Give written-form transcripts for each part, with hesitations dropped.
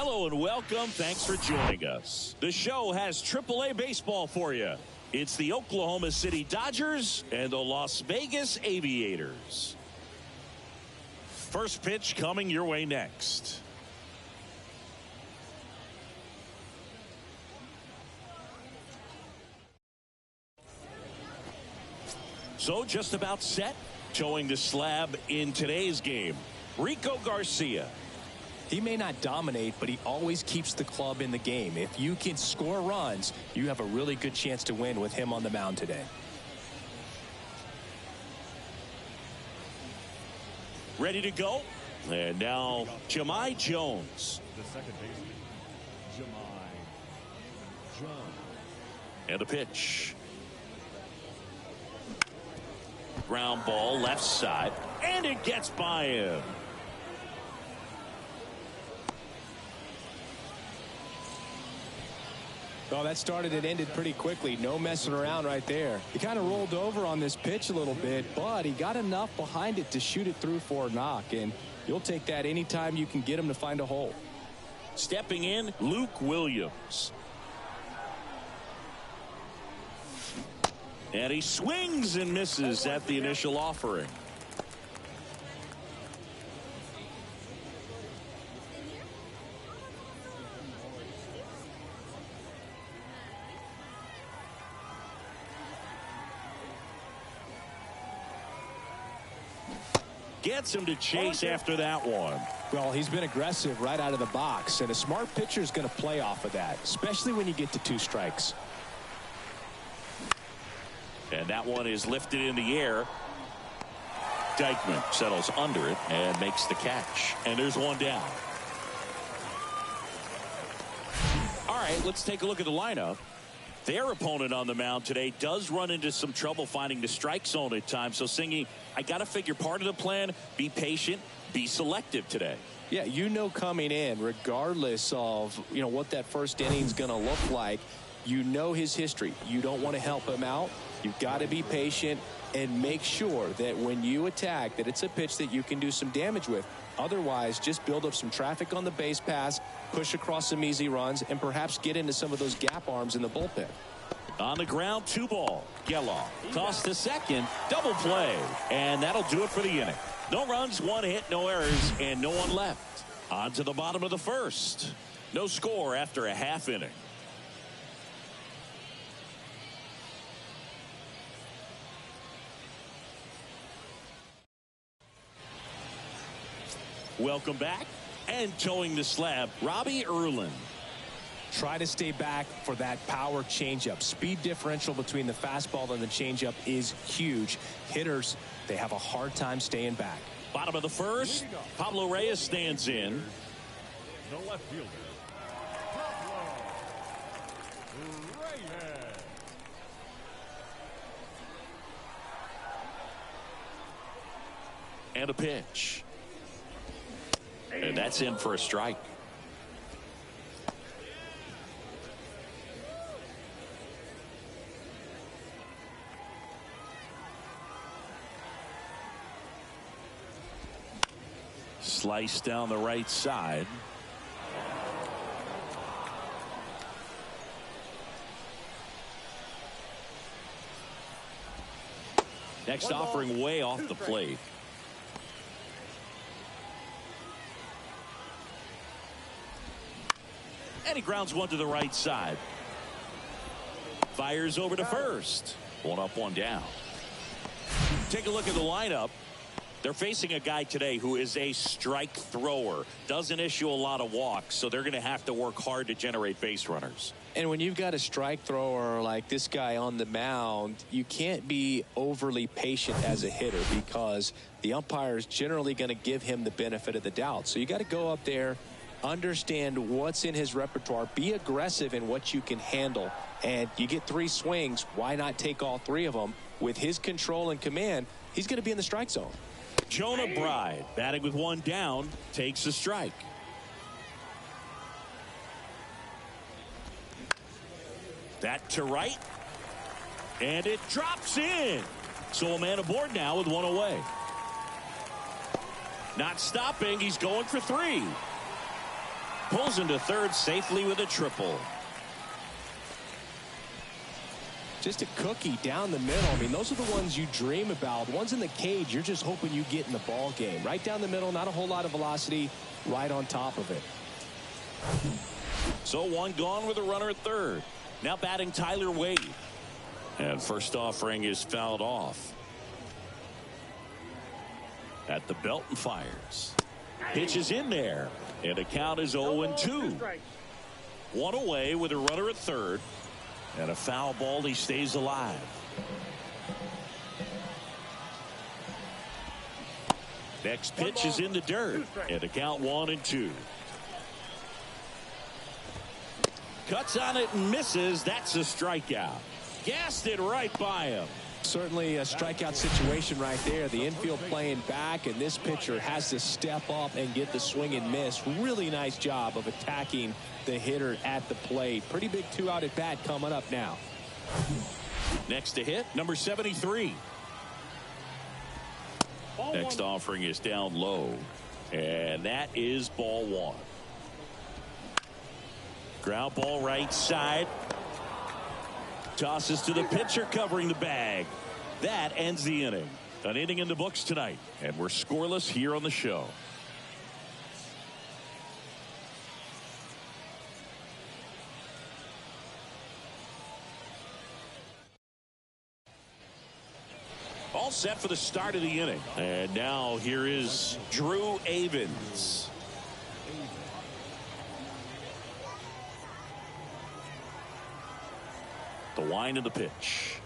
Hello and welcome. Thanks for joining us. The show has AAA baseball for you. It's the Oklahoma City Dodgers and the Las Vegas Aviators. First pitch coming your way next. So just about set. Showing the slab in today's game, Rico Garcia. He may not dominate, but he always keeps the club in the game. If you can score runs, you have a really good chance to win with him on the mound today. Ready to go. And now Jahmai Jones. The second baseman, Jahmai Jones. And a pitch. Ground ball left side, and it gets by him. Well, that started and ended pretty quickly. No messing around right there. He kind of rolled over on this pitch a little bit, but he got enough behind it to shoot it through for a knock, and you'll take that anytime you can get him to find a hole. Stepping in, Luke Williams. And he swings and misses at the initial offering. Gets him to chase after that one. Well, he's been aggressive right out of the box, and a smart pitcher is going to play off of that, especially when you get to 2 strikes. And that one is lifted in the air. Dykeman settles under it and makes the catch. And there's one down. All right, let's take a look at the lineup. Their opponent on the mound today does run into some trouble finding the strike zone at times. So, Singy, I got to figure part of the plan, be patient, be selective today. Yeah, you know coming in, regardless of, what that first inning is going to look like, you know his history. You don't want to help him out. You've got to be patient and make sure that when you attack that it's a pitch that you can do some damage with. Otherwise, just build up some traffic on the base pass, push across some easy runs, and perhaps get into some of those gap arms in the bullpen. On the ground, 2 ball. Geloff tossed to second, double play, and that'll do it for the inning. No runs, 1 hit, no errors, and no one left. On to the bottom of the first. No score after a half inning. Welcome back, and towing the slab, Robbie Erlin. Try to stay back for that power changeup. Speed differential between the fastball and the changeup is huge. Hitters, they have a hard time staying back. Bottom of the first, Pablo Reyes stands in. The left fielder, Pablo Reyes. And a pitch. And that's in for a strike. Slice down the right side. Next offering way off the plate. And he grounds one to the right side. Fires over to first. 1 up, 1 down. Take a look at the lineup. They're facing a guy today who is a strike thrower. Doesn't issue a lot of walks, so they're going to have to work hard to generate base runners. And when you've got a strike thrower like this guy on the mound, you can't be overly patient as a hitter because the umpire is generally going to give him the benefit of the doubt. So you got to go up there, understand what's in his repertoire, be aggressive in what you can handle, and you get 3 swings. Why not take all 3 of them? With his control and command, he's going to be in the strike zone. Jonah Bride, batting with 1 down, takes a strike. That to right, and it drops in. So a man aboard now with 1 away. Not stopping, he's going for 3. Pulls into third safely with a triple. Just a cookie down the middle. I mean, those are the ones you dream about. Ones in the cage, you're just hoping you get in the ball game. Right down the middle, not a whole lot of velocity, right on top of it. So one gone with a runner at third. Now batting Tyler Wade. And first offering is fouled off. At the belt and fires. Pitch is in there. And the count is 0-2. One away with a runner at third. And a foul ball, he stays alive. Next pitch is in the dirt. And the count 1-2. Cuts on it and misses. That's a strikeout. Gassed it right by him. Certainly a strikeout situation right there. The infield playing back, and this pitcher has to step up and get the swing and miss. Really nice job of attacking the hitter at the plate. Pretty big 2-out at bat coming up now. Next to hit, number 73. Next offering is down low, and that is ball one. Ground ball right side. Tosses to the pitcher covering the bag. That ends the inning. An inning in the books tonight, and we're scoreless here on the show. All set for the start of the inning. And now here is Drew Avens. The wind of the pitch.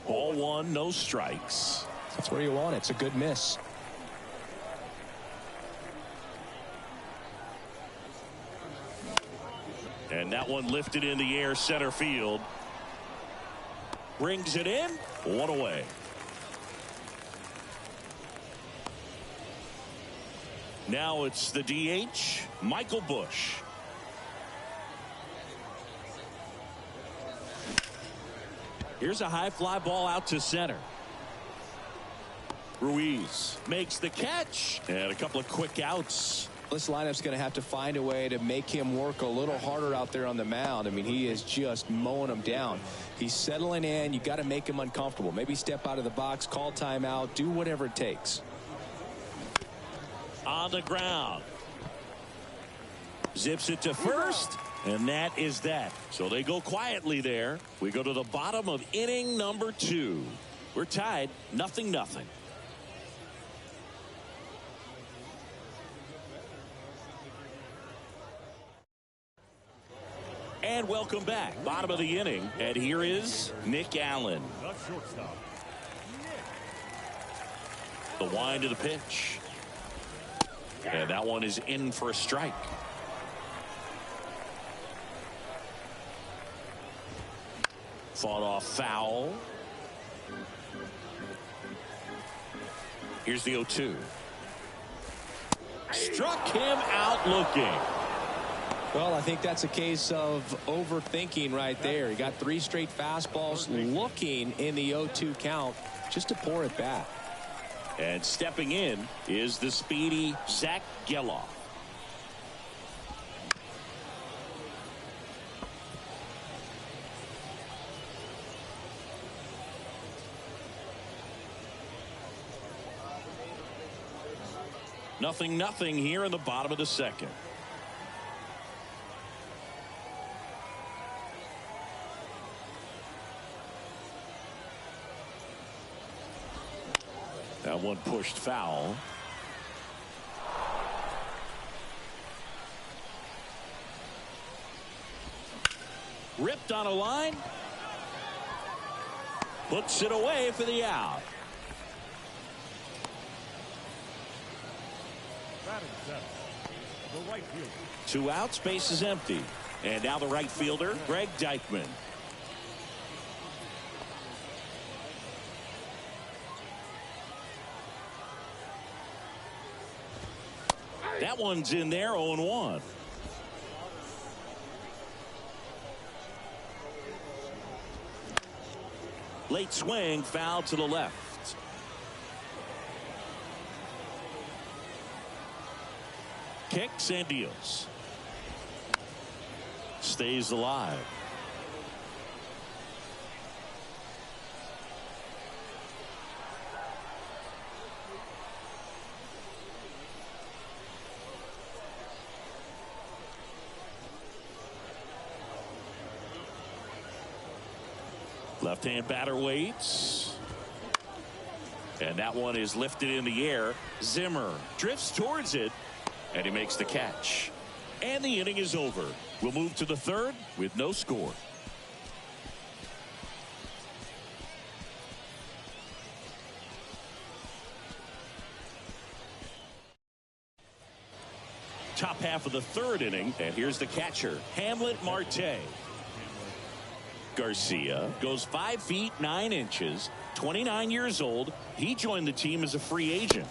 Ball one, no strikes. That's where you want it. It's a good miss. And that one lifted in the air center field. Brings it in. One away. Now it's the DH, Michael Busch. Here's a high fly ball out to center. Ruiz makes the catch. And a couple of quick outs. This lineup's going to have to find a way to make him work a little harder out there on the mound. I mean, he is just mowing them down. He's settling in. You got to make him uncomfortable. Maybe step out of the box, call timeout, do whatever it takes. On the ground. Zips it to first. And that is that. So they go quietly there. We go to the bottom of inning number 2. We're tied 0-0. And welcome back. Bottom of the inning. And here is Nick Allen. The shortstop. The wind of the pitch. And that one is in for a strike. Fought off foul. Here's the 0-2. Struck him out looking. Well, I think that's a case of overthinking right there. He got 3 straight fastballs looking in the 0-2 count just to pour it back. And stepping in is the speedy Zach Geloff. Nothing here in the bottom of the second. That one pushed foul. Ripped on a line. Puts it away for the out. Batting seventh, the right fielder. 2 outs, base is empty. And now the right fielder, Greg Deichmann. That one's in there, 0-1. Late swing, foul to the left. kicks and deals. Stays alive. Left-hand batter waits. And that one is lifted in the air. Zimmer drifts towards it, and he makes the catch. And the inning is over. We'll move to the third with no score. Top half of the third inning, and here's the catcher, Hamlet Marte. Garcia goes 5 feet 9 inches, 29 years old. He joined the team as a free agent.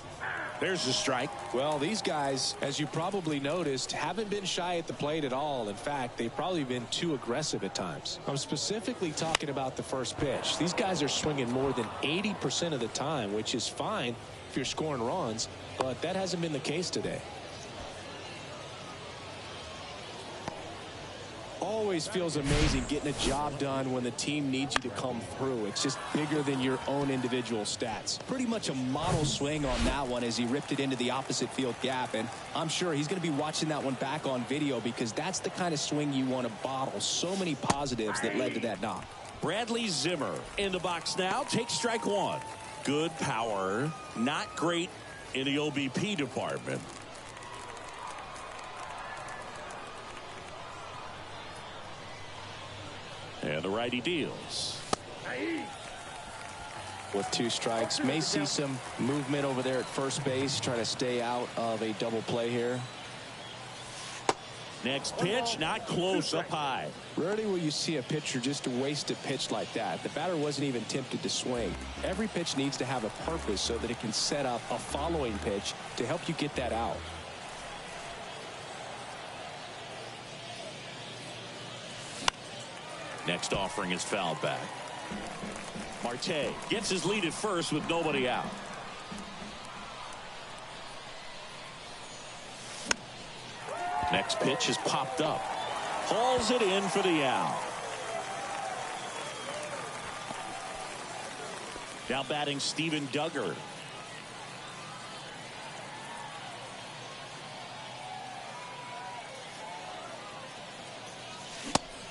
There's the strike. Well, these guys, as you probably noticed, haven't been shy at the plate at all. In fact, they've probably been too aggressive at times. I'm specifically talking about the first pitch. These guys are swinging more than 80% of the time, which is fine if you're scoring runs, but that hasn't been the case today. Always feels amazing getting a job done when the team needs you to come through. It's just bigger than your own individual stats. Pretty much a model swing on that one as he ripped it into the opposite field gap, and I'm sure he's going to be watching that one back on video because that's the kind of swing you want to bottle. So many positives that led to that knock. Bradley Zimmer in the box now. Takes strike one. Good power. Not great in the OBP department. And the righty deals. With 2 strikes, may see some movement over there at first base, trying to stay out of a double play here. Next pitch, not close, up high. Rarely will you see a pitcher just waste a pitch like that. The batter wasn't even tempted to swing. Every pitch needs to have a purpose so that it can set up a following pitch to help you get that out. Next offering is fouled back. Marte gets his lead at first with nobody out. Next pitch is popped up. Hauls it in for the out. Now batting Steven Duggar.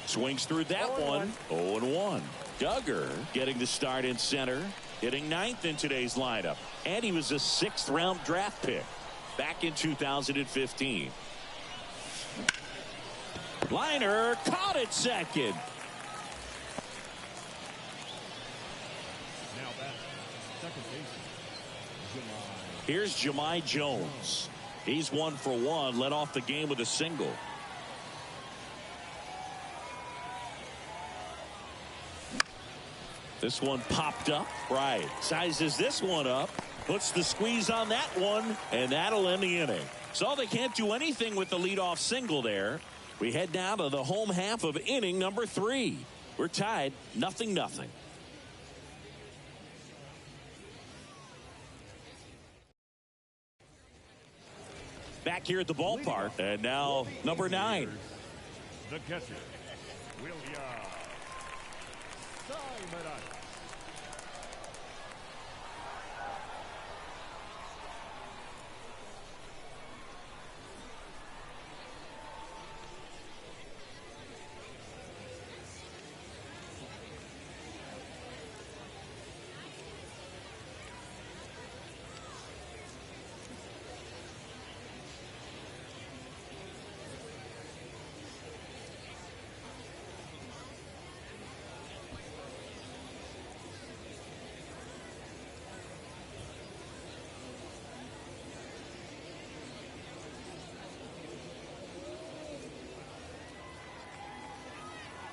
Swings through that one. 0-1. Duggar getting the start in center. Hitting 9th in today's lineup. And he was a 6th-round draft pick back in 2015. Liner caught at second. Now back, second baseman, Here's Jahmai Jones. He's 1 for 1. Led off the game with a single. This one popped up. Right. Sizes this one up. Puts the squeeze on that one. And that'll end the inning. So they can't do anything with the leadoff single there. We head down to the home half of inning number 3. We're tied 0-0. Back here at the ballpark. And now number 9. the catcher, William Simon.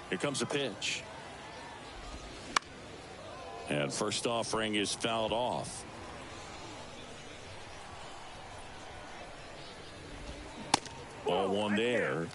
Here comes a pitch. And first offering is fouled off. Ball one there.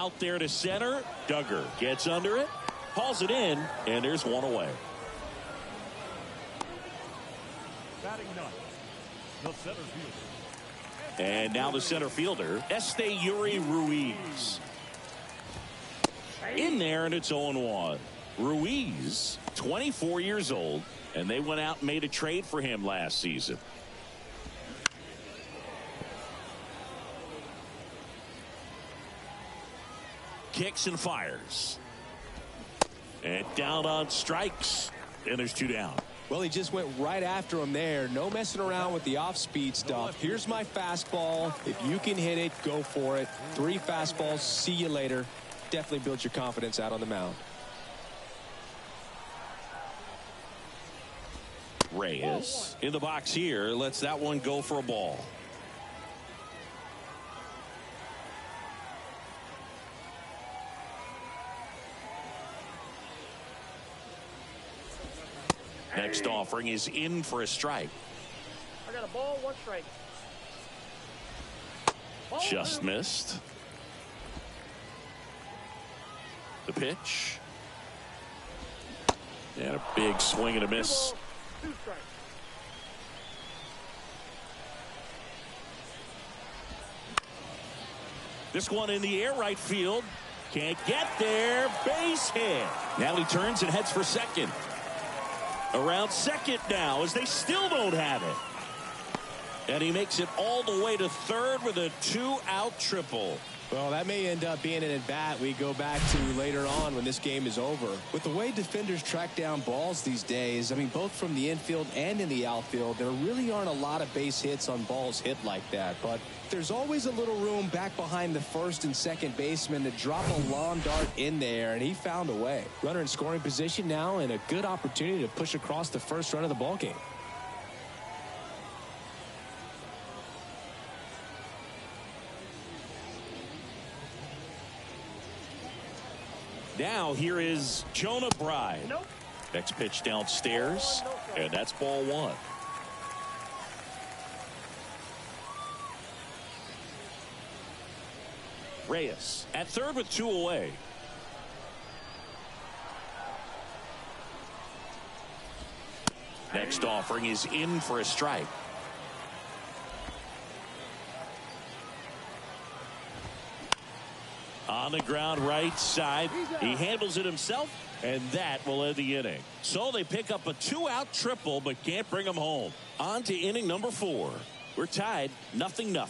Out there to center. Duggar gets under it, hauls it in, and there's one away. Batting ninth, the center fielder. And now the center fielder, Yuri Ruiz. In there, and it's 0-1. Ruiz, 24 years old, and they went out and made a trade for him last season. Kicks and fires. And down on strikes. And there's 2 down. Well, he just went right after him there. No messing around with the off-speed stuff. Here's my fastball. If you can hit it, go for it. 3 fastballs. See you later. Definitely builds your confidence out on the mound. Reyes in the box here. Lets that one go for a ball. Next offering is in for a strike. I got a ball, 1 strike. Just missed. The pitch. And a big swing and a miss. 2 strikes. This one in the air, right field. Can't get there. Base hit. Now he turns and heads for second. Around second now as they still don't have it. And he makes it all the way to third with a 2-out triple. Well, that may end up being an at-bat we go back to later on when this game is over. With the way defenders track down balls these days, I mean, both from the infield and in the outfield, there really aren't a lot of base hits on balls hit like that. But there's always a little room back behind the first and second baseman to drop a lawn dart in there, and he found a way. Runner in scoring position now, and a good opportunity to push across the first run of the ballgame. Now here is Jonah Bride. Nope. Next pitch downstairs, and that's ball 1. Reyes at third with 2 away. Next offering is in for a strike. On the ground right side. He handles it himself, and that will end the inning. So they pick up a 2-out triple but can't bring them home. On to inning number 4. We're tied 0-0.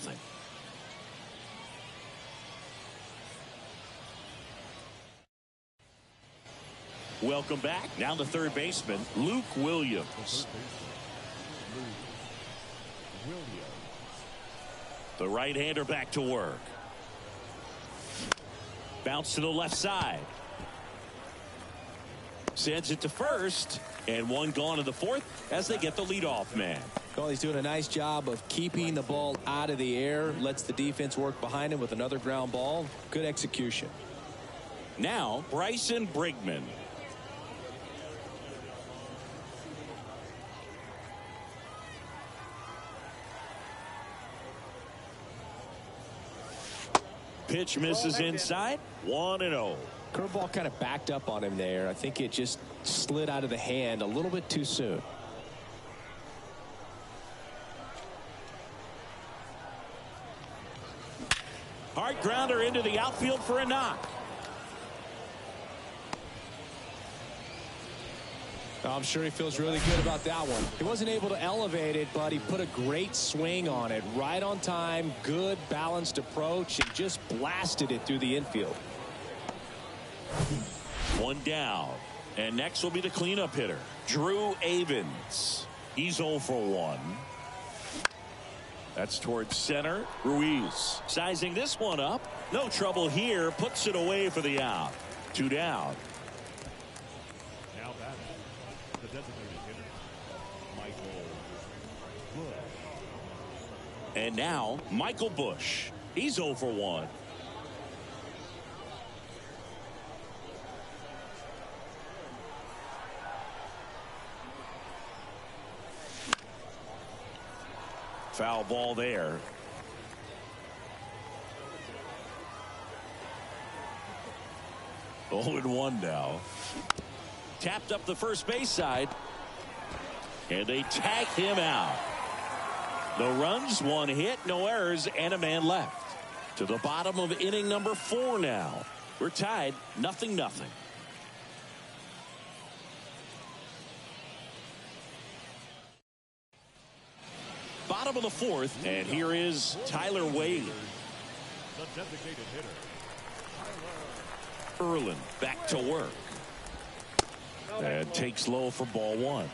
Welcome back. Now the third baseman, Luke Williams. The right-hander back to work. Bounce to the left side. Sends it to first, and one gone in the fourth as they get the leadoff man. Well, he's doing a nice job of keeping the ball out of the air. Lets the defense work behind him with another ground ball. Good execution. Now Bryson Brigman. Pitch misses inside. 1-0. Curveball kind of backed up on him there. I think it just slid out of the hand a little bit too soon. Hard grounder into the outfield for a knock. I'm sure he feels really good about that one. He wasn't able to elevate it, but he put a great swing on it. Right on time, good balanced approach, and just blasted it through the infield. One down. And next will be the cleanup hitter, Drew Avens. He's 0 for 1. That's towards center. Ruiz sizing this one up. No trouble here. Puts it away for the out. 2 down. Now batting, the designated hitter, Michael Bush. And now Michael Bush. He's 0 for 1. Foul ball there. 0-1 now. Tapped up the first base side. And they tag him out. No runs, one hit, no errors, and a man left. To the bottom of inning number 4 now. We're tied 0-0. Bottom of the 4th, and here is Tyler Wade. The designated hitter, Erlin back to work. And takes low for ball 1.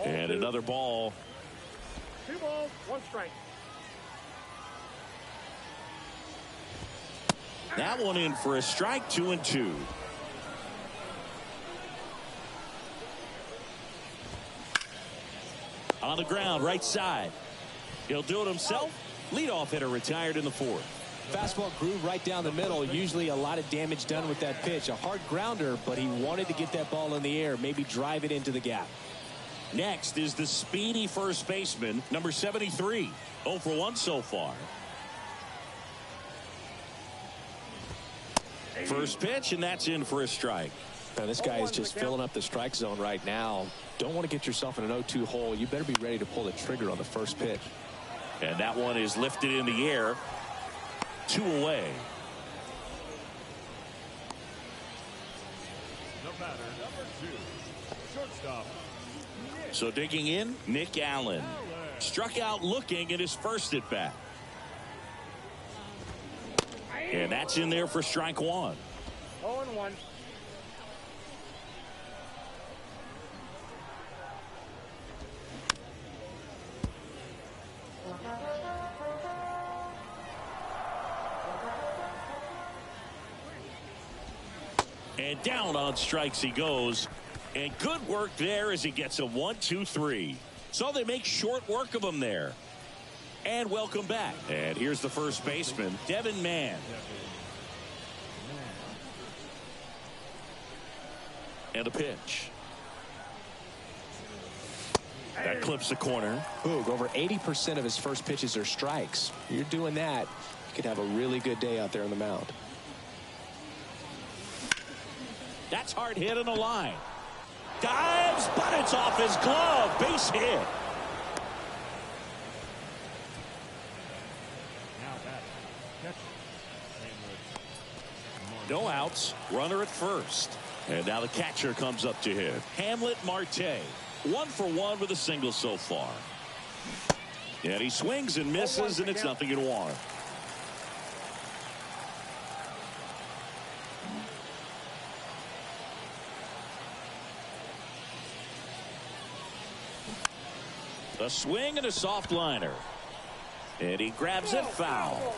And another ball. 2 balls, 1 strike. That one in for a strike, 2-2. On the ground, right side. He'll do it himself. Leadoff hitter retired in the 4th. Fastball groove right down the middle. Usually a lot of damage done with that pitch. A hard grounder, but he wanted to get that ball in the air, maybe drive it into the gap. Next is the speedy first baseman, number 73. 0 for 1 so far. First pitch, and that's in for a strike. Now, this guy is just filling up the strike zone right now. Don't want to get yourself in an 0-2 hole. You better be ready to pull the trigger on the first pitch. And that one is lifted in the air. 2 away. the batter, number 2, shortstop. So digging in, Nick Allen. Struck out looking at his first at bat. And that's in there for strike 1. 0-1. And down on strikes he goes. And good work there as he gets a 1-2-3. So they make short work of him there. And welcome back. And here's the first baseman, Devin Mann. And a pitch. That clips the corner. Boog, over 80% of his first pitches are strikes. You're doing that, you could have a really good day out there on the mound. That's hard hit on the line. Dives, but it's off his glove. Base hit. Now batting, catcher, Hamlet. No outs. Runner at first. And now the catcher comes up to hit. Hamlet Marte. 1 for 1 with a single so far. And he swings and misses, and it's 0-1. A swing and a soft liner. And he grabs it foul.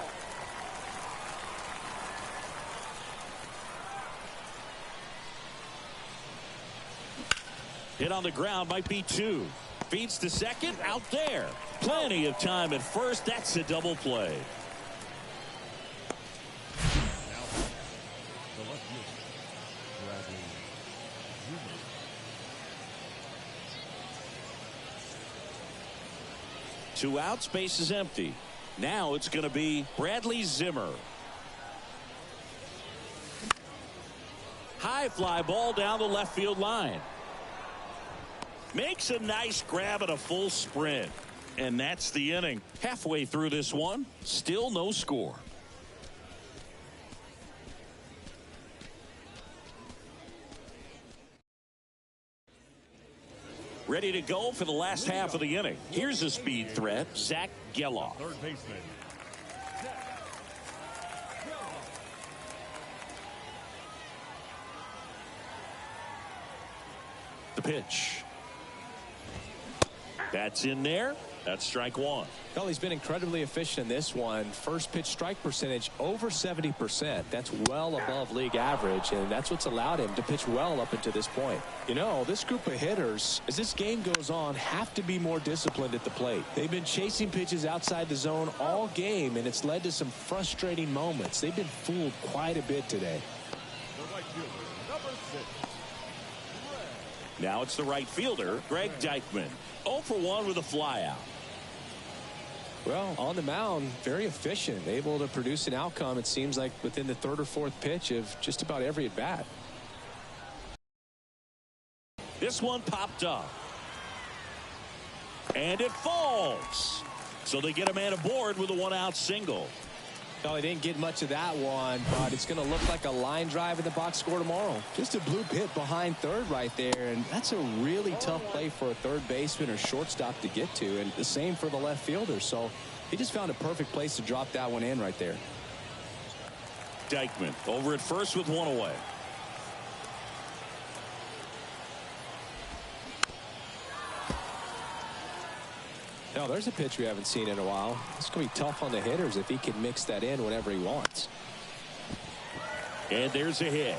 Hit on the ground, might be 2. Feeds to second, out there. Plenty of time at first. That's a double play. Now, the left fielder, Bradley Zimmer. 2 outs, base is empty. Now it's going to be Bradley Zimmer. High fly ball down the left field line. Makes a nice grab at a full sprint. And that's the inning. Halfway through this one, still no score. Ready to go for the last half of the inning. Here's a speed threat, Zach Geloff. Third baseman. The pitch. That's in there. That's strike 1. Well, he's been incredibly efficient in this one. First pitch strike percentage over 70%. That's well above league average, and that's what's allowed him to pitch well up until this point. You know, this group of hitters, as this game goes on, have to be more disciplined at the plate. They've been chasing pitches outside the zone all game, and it's led to some frustrating moments. They've been fooled quite a bit today. The right fielder, number 6, Now it's the right fielder, Greg Deichmann. 0 for 1 with a flyout. Well, on the mound, very efficient, able to produce an outcome, it seems like, within the third or fourth pitch of just about every at bat. This one popped up. And it falls. So they get a man aboard with a 1-out single. No, he didn't get much of that one, but it's going to look like a line drive in the box score tomorrow. Just a blue pit behind third right there, and that's a really tough play for a third baseman or shortstop to get to, and the same for the left fielder. So he just found a perfect place to drop that one in right there. Deichmann over at first with one away. Now, there's a pitch we haven't seen in a while. It's going to be tough on the hitters if he can mix that in whenever he wants. And there's a hit.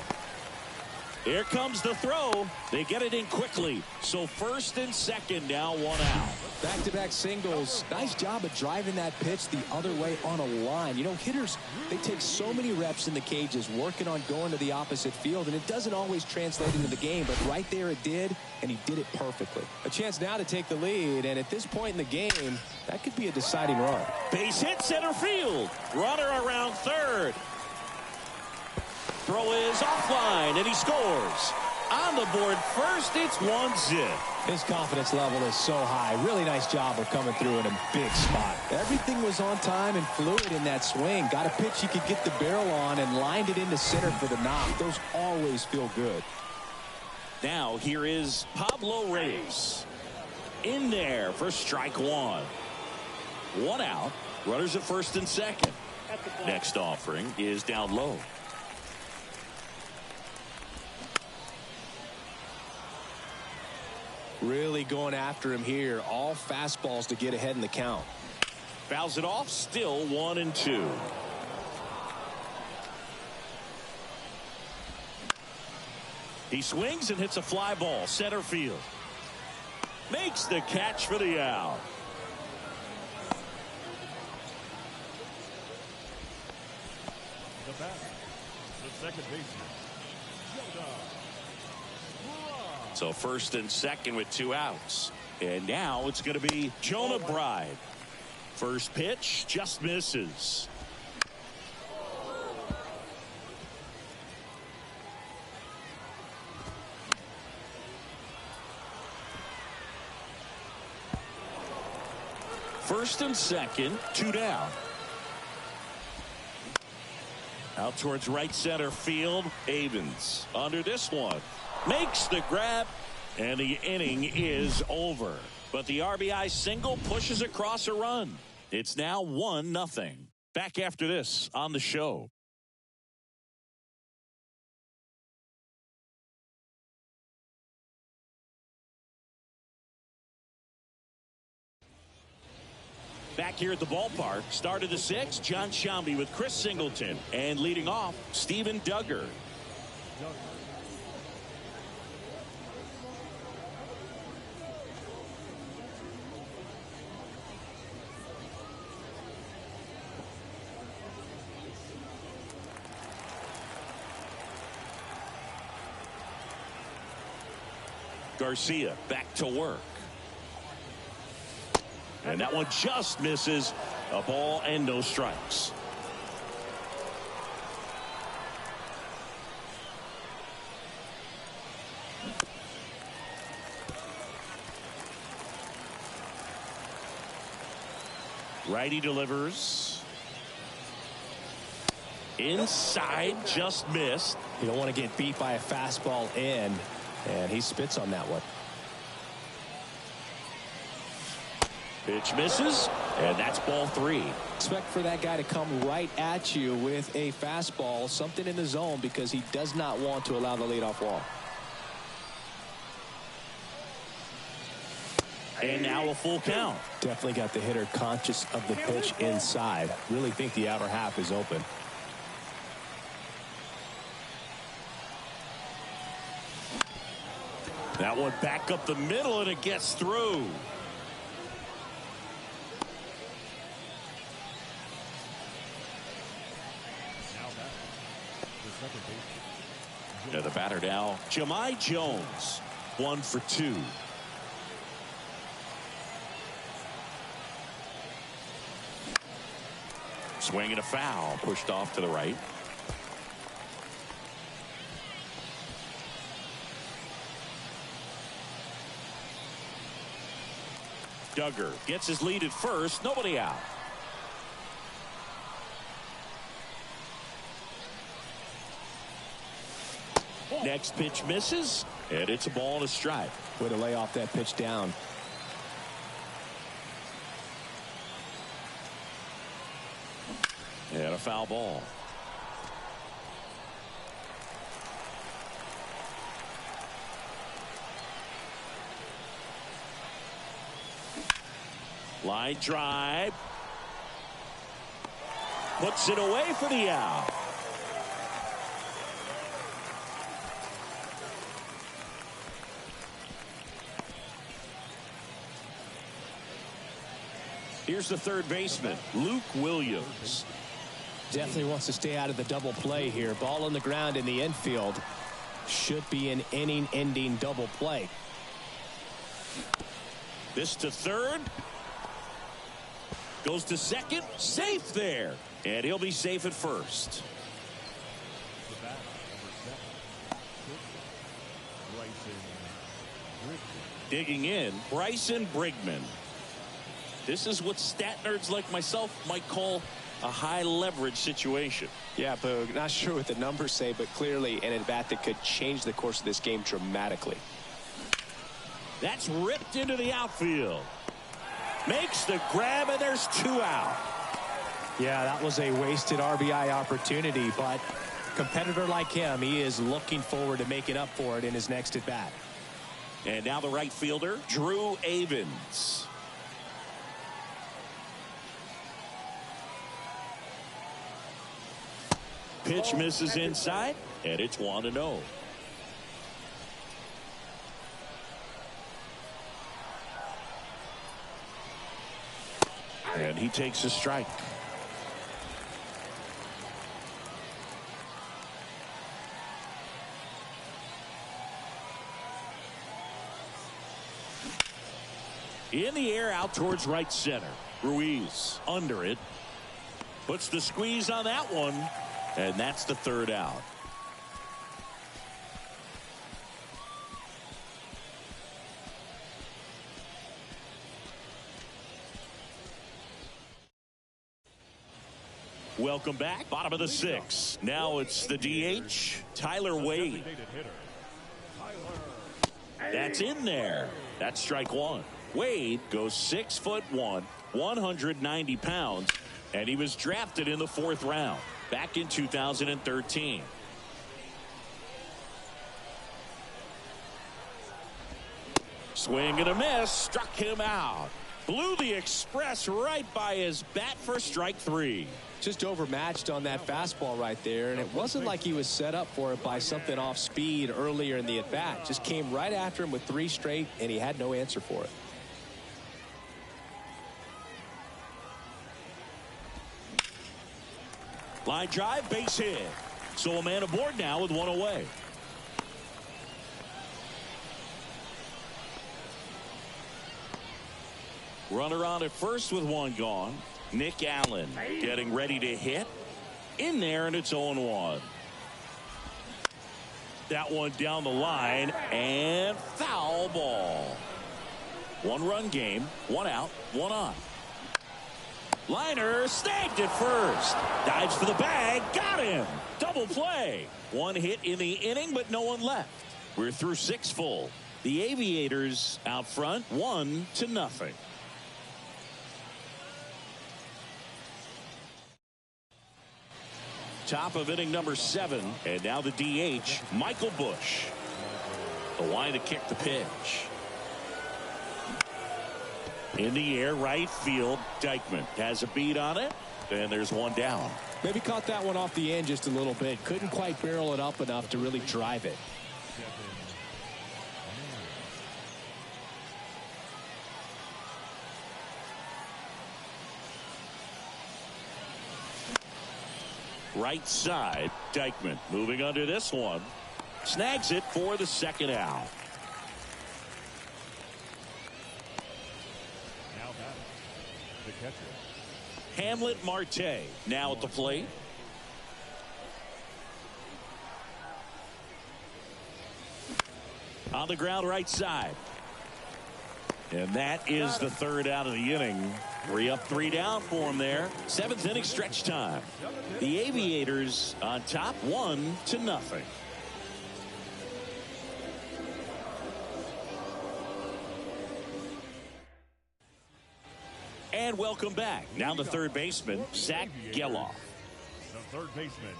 Here comes the throw. They get it in quickly. So first and second, now 1 out. Back-to-back singles. Nice job of driving that pitch the other way on a line. You know, hitters, they take so many reps in the cages working on going to the opposite field, and it doesn't always translate into the game, but right there it did, and he did it perfectly. A chance now to take the lead, and at this point in the game, that could be a deciding run. Base hit center field. Runner around third. Throw is offline, and he scores. On the board first, it's 1-0. His confidence level is so high. Really nice job of coming through in a big spot. Everything was on time and fluid in that swing. Got a pitch he could get the barrel on and lined it into center for the knock. Those always feel good. Now here is Pablo Reyes. In there for strike 1. 1 out. Runners at first and second. Next offering is down low. Really going after him here. All fastballs to get ahead in the count. Fouls it off. Still 1-2. He swings and hits a fly ball. Center field. Makes the catch for the out. The batter, the second baseman, So first and second with 2 outs. And now it's going to be Jonah Bride. First pitch just misses. First and second, 2 down. Out towards right center field. Avens under this one. Makes the grab, and the inning is over. But the RBI single pushes across a run. It's now 1-0. Back after this on the show. Back here at the ballpark, start of the 6th, John Sciambi with Chris Singleton. And leading off, Steven Duggar. Garcia back to work. And that one just misses. A ball and no strikes. Righty delivers. Inside, just missed. You don't want to get beat by a fastball in, and he spits on that one. Pitch misses, and that's ball 3. Expect for that guy to come right at you with a fastball, something in the zone, because he does not want to allow the leadoff walk. And now a full count. Definitely got the hitter conscious of the pitch inside. Really think the outer half is open. That one back up the middle, and it gets through. Now the batter now, Jahmai Jones. 1 for 2. Swing and a foul, pushed off to the right. Duggar gets his lead at first, nobody out. Next pitch misses, and it's a ball and a strike. Way to lay off that pitch down. And a foul ball. Line drive. Puts it away for the out. Here's the third baseman, Luke Williams. Definitely wants to stay out of the double play here. Ball on the ground in the infield. Should be an inning-ending double play. This to third. Goes to second. Safe there. And he'll be safe at first. Digging in, Bryson Brigman. This is what stat nerds like myself might call a high leverage situation. Yeah, Boog, not sure what the numbers say, but clearly an at-bat that could change the course of this game dramatically. That's ripped into the outfield. Makes the grab, and there's 2 out. Yeah, that was a wasted RBI opportunity, but competitor like him, he is looking forward to making up for it in his next at-bat. And now the right fielder, Drew Avens. Pitch misses inside, and it's 1-0. And he takes a strike. In the air, out towards right center. Ruiz under it. Puts the squeeze on that one. And that's the third out. Welcome back. Bottom of the 6th. Now it's the DH, Tyler Wade. That's in there. That's strike 1. Wade goes 6'1", 190 pounds, and he was drafted in the 4th round back in 2013. Swing and a miss, struck him out. Blew the express right by his bat for strike 3. Just overmatched on that fastball right there, and it wasn't like he was set up for it by something off speed earlier in the at-bat. Just came right after him with 3 straight, and he had no answer for it. Line drive, base hit. So a man aboard now with 1 away. Runner on at first with 1 gone. Nick Allen getting ready to hit. In there, and it's 0-1. That one down the line, and foul ball. 1-run game, 1 out, 1 on. Liner snagged at first. Dives for the bag. Got him. Double play. 1 hit in the inning, but no one left. We're through 6 full. The Aviators out front, 1-0. Top of inning number 7. And now the DH, Michael Busch. The line to kick the pitch. In the air, right field. Dykman has a beat on it, and there's 1 down. Maybe caught that one off the end just a little bit. Couldn't quite barrel it up enough to really drive it. Right side, Dykman moving under this one. Snags it for the 2nd out. batting, the catcher. Hamlet Marte now at the plate. On the ground right side. And that is the third out of the inning. 3 up, 3 down for him there. 7th inning stretch time. The Aviators on top 1-0. And welcome back. Now the third baseman, Zach Geloff. The third baseman.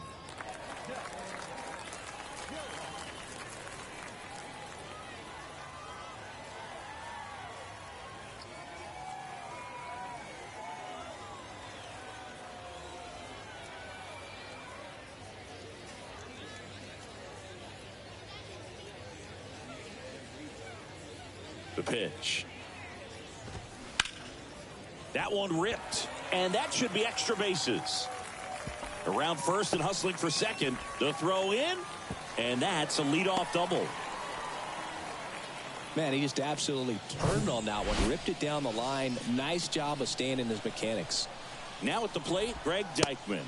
The pitch. That one ripped, and that should be extra bases. Around first and hustling for second. The throw in, and that's a leadoff double. Man, he just absolutely turned on that one, ripped it down the line. Nice job of staying in his mechanics. Now at the plate, Greg Deichmann.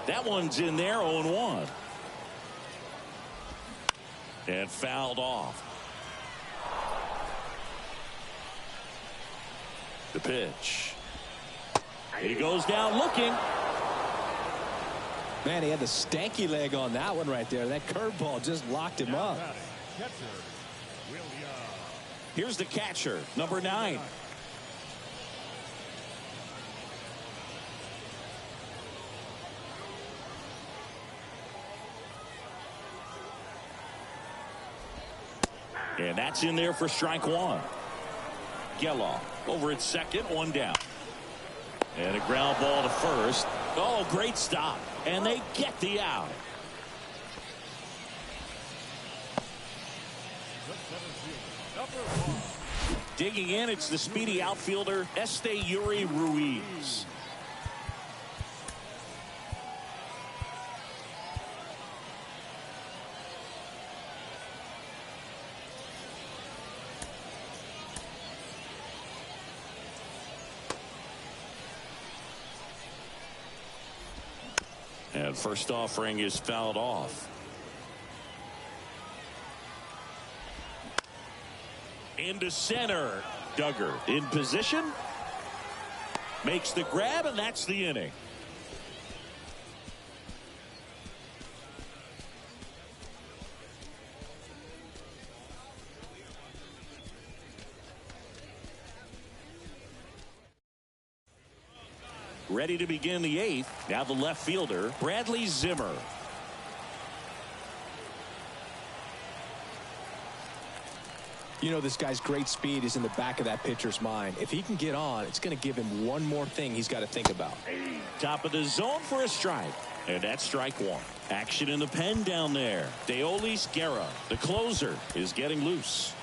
That one's in there, 0-1. And fouled off. The pitch. He goes down looking. Man, he had the stanky leg on that one right there. That curveball just locked him up. Here's the catcher, number 9. And that's in there for strike 1. Geloff over at second, 1 down. And a ground ball to first. Oh, great stop. And they get the out. Digging in, it's the speedy outfielder, Yuri Ruiz. And first offering is fouled off. Into center. Duggar in position. Makes the grab, and that's the inning. Ready to begin the 8th. Now the left fielder, Bradley Zimmer. You know, this guy's great speed is in the back of that pitcher's mind. If he can get on, it's going to give him one more thing he's got to think about. Top of the zone for a strike. And that's strike 1. Action in the pen down there. Deolis Guerra, the closer, is getting loose.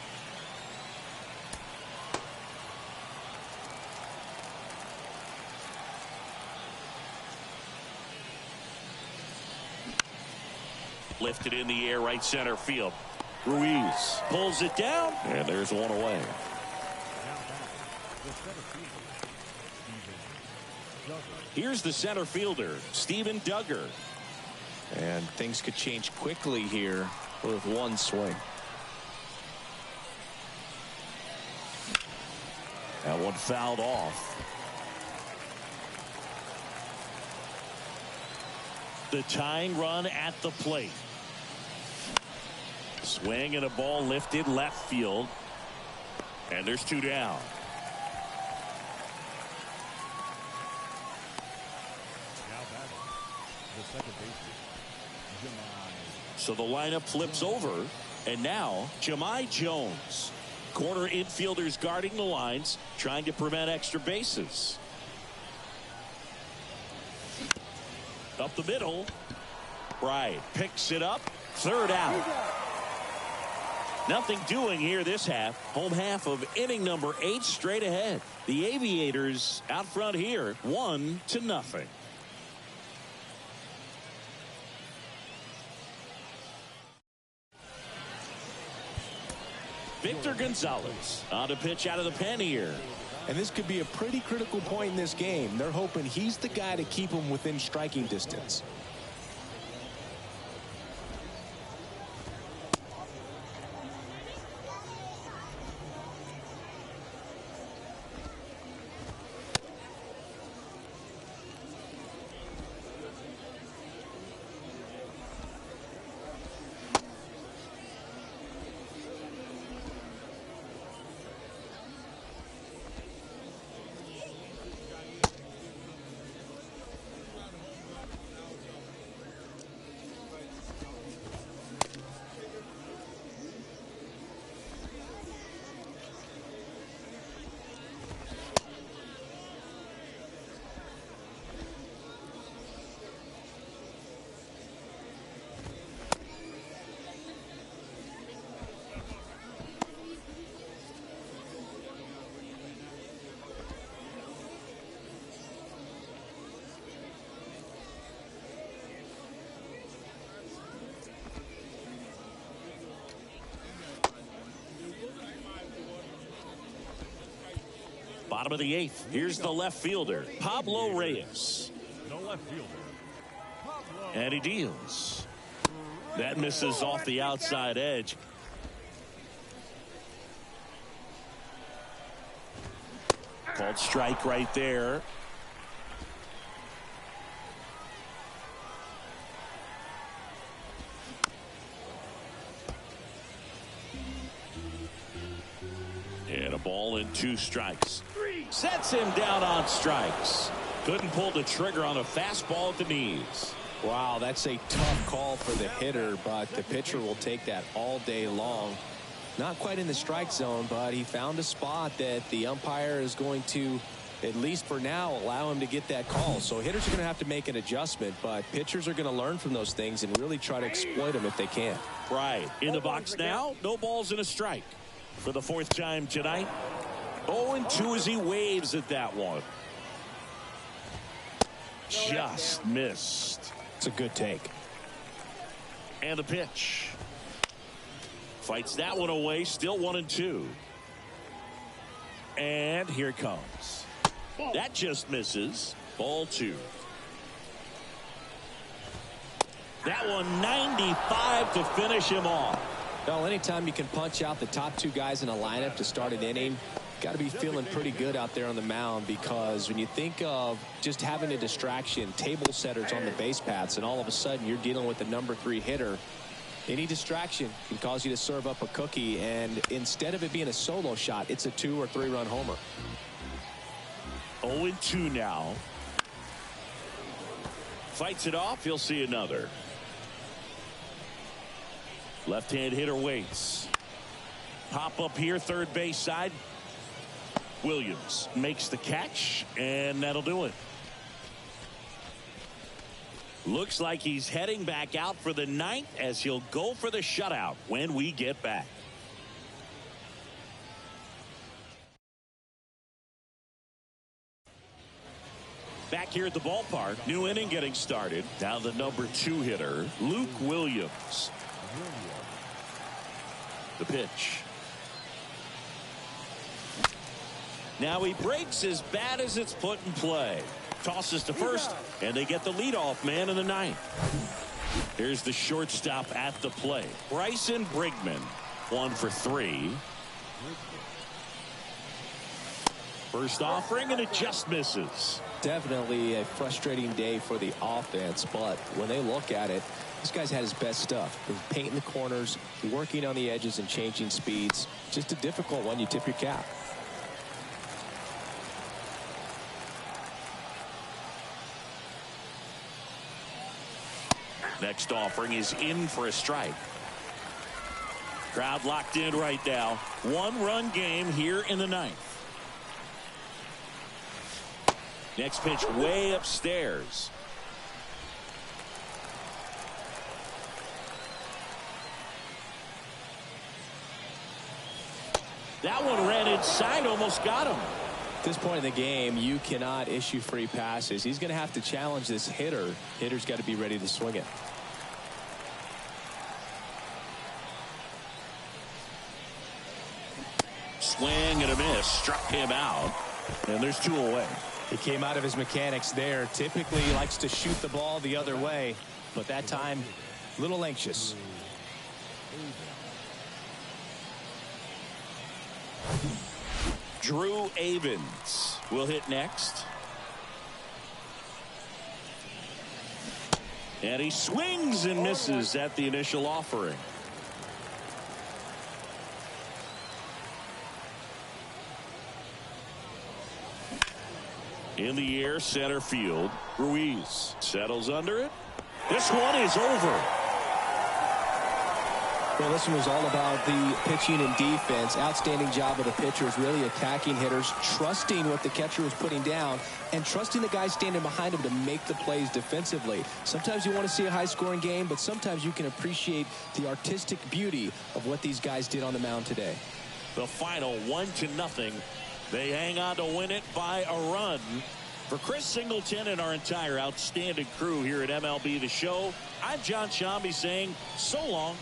Lifted in the air, right center field. Ruiz pulls it down, and there's one away. Here's the center fielder, Steven Duggar. And things could change quickly here with one swing. That one fouled off. The tying run at the plate. Swing and a ball lifted left field. And there's 2 down. So the lineup flips over. And now Jahmai Jones. Corner infielders guarding the lines, trying to prevent extra bases. Up the middle. Right. Picks it up. 3rd out. Nothing doing here this half. Home half of inning number 8 straight ahead. The Aviators out front here, 1-0. Victor Gonzalez on a pitch out of the pen here. And this could be a pretty critical point in this game. They're hoping he's the guy to keep them within striking distance. Bottom of the eighth. Here's the left fielder, Pablo Reyes. No left fielder. And he deals. That misses off the outside edge. Called strike right there. And a ball and 2 strikes. Sets him down on strikes. Couldn't pull the trigger on a fastball at the knees. Wow, that's a tough call for the hitter, but the pitcher will take that all day long. Not quite in the strike zone, but he found a spot that the umpire is going to, at least for now, allow him to get that call. So hitters are going to have to make an adjustment, but pitchers are going to learn from those things and really try to exploit them if they can. Right. In the box now, no balls and a strike. For the 4th time tonight, 0-2 as he waves at that one. Just missed. It's a good take. And the pitch. Fights that one away, still 1-2. And here it comes. That just misses. Ball 2. That one 95 to finish him off. Well, anytime you can punch out the top 2 guys in a lineup to start an inning, got to be feeling pretty good out there on the mound, because when you think of just having a distraction, table setters on the base paths, and all of a sudden you're dealing with the number 3 hitter, any distraction can cause you to serve up a cookie, and instead of it being a solo shot, it's a 2 or 3 run homer. 0-2 now. Fights it off. He'll see another. Left-hand hitter waits. Pop up here, third base side. Williams makes the catch, and that'll do it. Looks like he's heading back out for the 9th, as he'll go for the shutout when we get back. Back here at the ballpark, new inning getting started. Now the number 2 hitter, Luke Williams. The pitch. Now he breaks as bad as it's put in play. Tosses to first, and they get the leadoff man in the 9th. Here's the shortstop at the plate, Bryson Brigman. 1 for 3. First offering, and it just misses. Definitely a frustrating day for the offense, but when they look at it, this guy's had his best stuff. He's painting the corners, working on the edges and changing speeds. Just a difficult one. You tip your cap. Next offering is in for a strike. Crowd locked in right now. 1-run game here in the 9th. Next pitch way upstairs. That one ran inside, almost got him. At this point in the game, you cannot issue free passes. He's going to have to challenge this hitter. Hitter's got to be ready to swing it. Swing and a miss. Struck him out. And there's 2 away. He came out of his mechanics there. Typically he likes to shoot the ball the other way, but that time a little anxious. Drew Avens will hit next. And he swings and misses at the initial offering. In the air, center field. Ruiz settles under it. This one is over. Well, this one was all about the pitching and defense. Outstanding job of the pitchers, really attacking hitters, trusting what the catcher was putting down, and trusting the guy standing behind him to make the plays defensively. Sometimes you want to see a high-scoring game, but sometimes you can appreciate the artistic beauty of what these guys did on the mound today. The final 1-0. They hang on to win it by a run. For Chris Singleton and our entire outstanding crew here at MLB The Show, I'm John Shambi saying so long.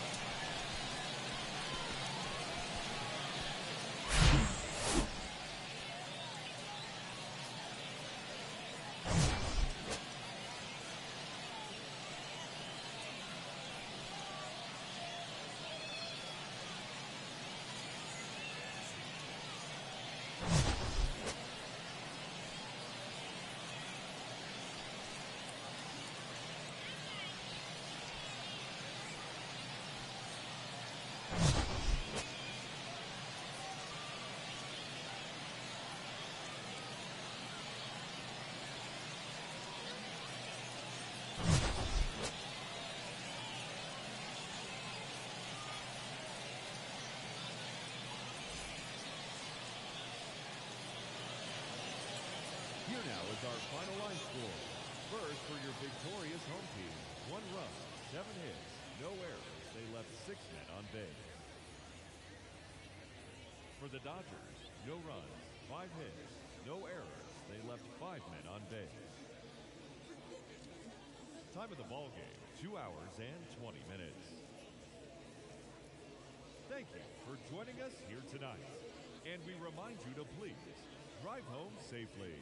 Here now is our final line score. First, for your victorious home team, 1 run, 7 hits, no errors. They left 6 men on base. For the Dodgers, no runs, 5 hits, no errors. They left 5 men on base. Time of the ball game, 2 hours and 20 minutes. Thank you for joining us here tonight. And we remind you to please drive home safely.